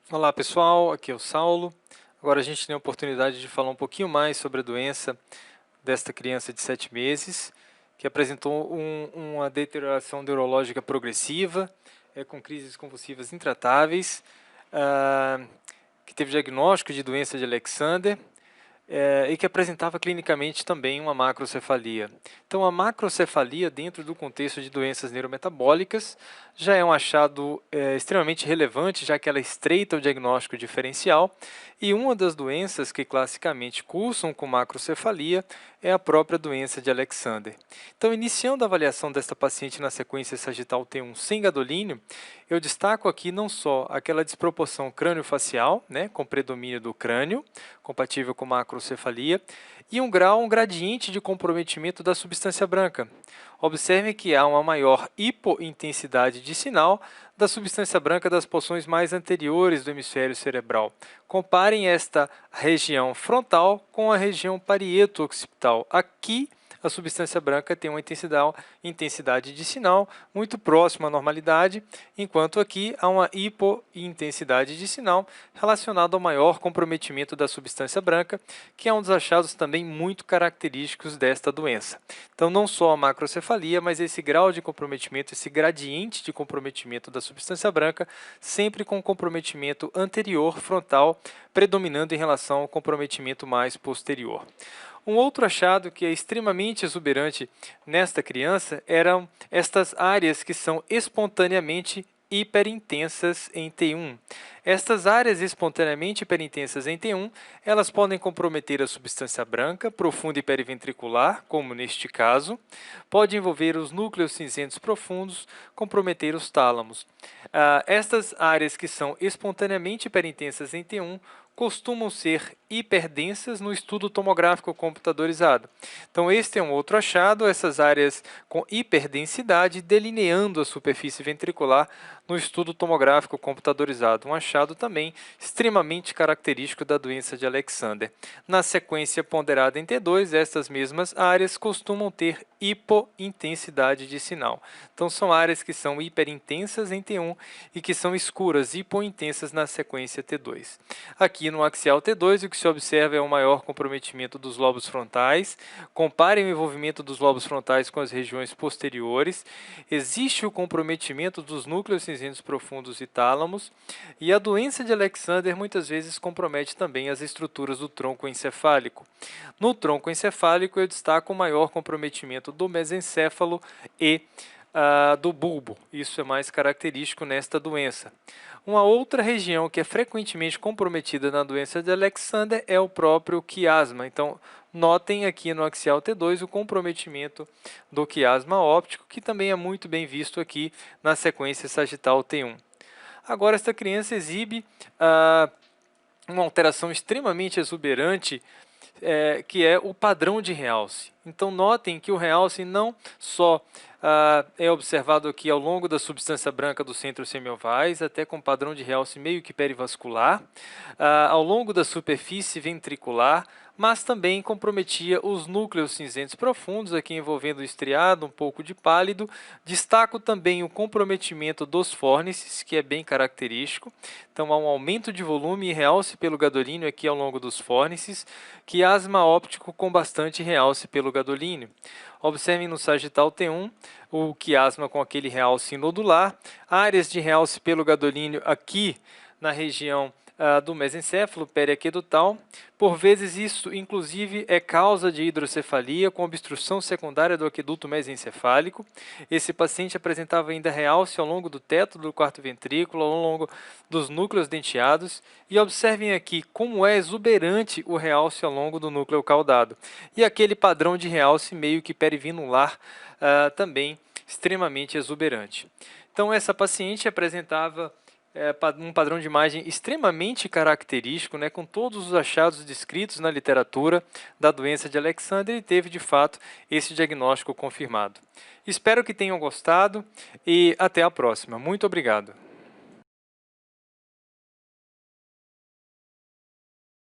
Olá pessoal, aqui é o Saulo. Agora a gente tem a oportunidade de falar um pouquinho mais sobre a doença desta criança de 7 meses, que apresentou uma deterioração neurológica progressiva, com crises convulsivas intratáveis, que teve diagnóstico de doença de Alexander, e que apresentava clinicamente também uma macrocefalia. Então, a macrocefalia, dentro do contexto de doenças neurometabólicas, já é um achado extremamente relevante, já que ela estreita o diagnóstico diferencial, e uma das doenças que classicamente cursam com macrocefalia é a própria doença de Alexander. Então, iniciando a avaliação desta paciente na sequência sagital T1 sem gadolínio, eu destaco aqui não só aquela desproporção crânio-facial, né, com predomínio do crânio, compatível com macrocefalia, e um gradiente de comprometimento da substância branca. Observe que há uma maior hipointensidade de sinal da substância branca das porções mais anteriores do hemisfério cerebral. Comparem esta região frontal com a região parieto-occipital. Aqui, a substância branca tem uma intensidade de sinal muito próxima à normalidade, enquanto aqui há uma hipointensidade de sinal relacionada ao maior comprometimento da substância branca, que é um dos achados também muito característicos desta doença. Então, não só a macrocefalia, mas esse grau de comprometimento, esse gradiente de comprometimento da substância branca, sempre com comprometimento anterior frontal, predominando em relação ao comprometimento mais posterior. Um outro achado que é extremamente exuberante nesta criança eram estas áreas que são espontaneamente hiperintensas em T1. Estas áreas espontaneamente hiperintensas em T1, elas podem comprometer a substância branca profunda e periventricular, como neste caso, pode envolver os núcleos cinzentos profundos, comprometer os tálamos. Estas áreas que são espontaneamente hiperintensas em T1 costumam ser hiperdensas no estudo tomográfico computadorizado. Então, este é um outro achado, essas áreas com hiperdensidade delineando a superfície ventricular no estudo tomográfico computadorizado, um achado também extremamente característico da doença de Alexander. Na sequência ponderada em T2, estas mesmas áreas costumam ter hipointensidade de sinal. Então, são áreas que são hiperintensas em T1 e que são escuras, hipointensas na sequência T2. Aqui no axial T2, o que se observa é um maior comprometimento dos lobos frontais. Comparem o envolvimento dos lobos frontais com as regiões posteriores. Existe o comprometimento dos núcleos cinzentos profundos e tálamos. E a doença de Alexander muitas vezes compromete também as estruturas do tronco encefálico. No tronco encefálico, eu destaco o maior comprometimento do mesencéfalo e do bulbo. Isso é mais característico nesta doença. Uma outra região que é frequentemente comprometida na doença de Alexander é o próprio quiasma. Então, notem aqui no axial T2 o comprometimento do quiasma óptico, que também é muito bem visto aqui na sequência sagital T1. Agora, esta criança exibe uma alteração extremamente exuberante, que é o padrão de realce. Então, notem que o realce não só é observado aqui ao longo da substância branca do centro semiovais, até com padrão de realce meio que perivascular, ao longo da superfície ventricular, mas também comprometia os núcleos cinzentos profundos, aqui envolvendo o estriado, um pouco de pálido. Destaco também o comprometimento dos fórnices, que é bem característico. Então, há um aumento de volume e realce pelo gadolínio aqui ao longo dos fórnices, quiasma óptico com bastante realce pelo gadolínio. Observem no sagital T1 o quiasma com aquele realce nodular, áreas de realce pelo gadolínio aqui na região do mesencéfalo periaquedutal. Por vezes isso, inclusive, é causa de hidrocefalia com obstrução secundária do aqueduto mesencefálico. Esse paciente apresentava ainda realce ao longo do teto do quarto ventrículo, ao longo dos núcleos denteados. E observem aqui como é exuberante o realce ao longo do núcleo caudado. E aquele padrão de realce meio que perivinular também extremamente exuberante. Então, essa paciente apresentava um padrão de imagem extremamente característico, né, com todos os achados descritos na literatura da doença de Alexander, e teve, de fato, esse diagnóstico confirmado. Espero que tenham gostado e até a próxima. Muito obrigado.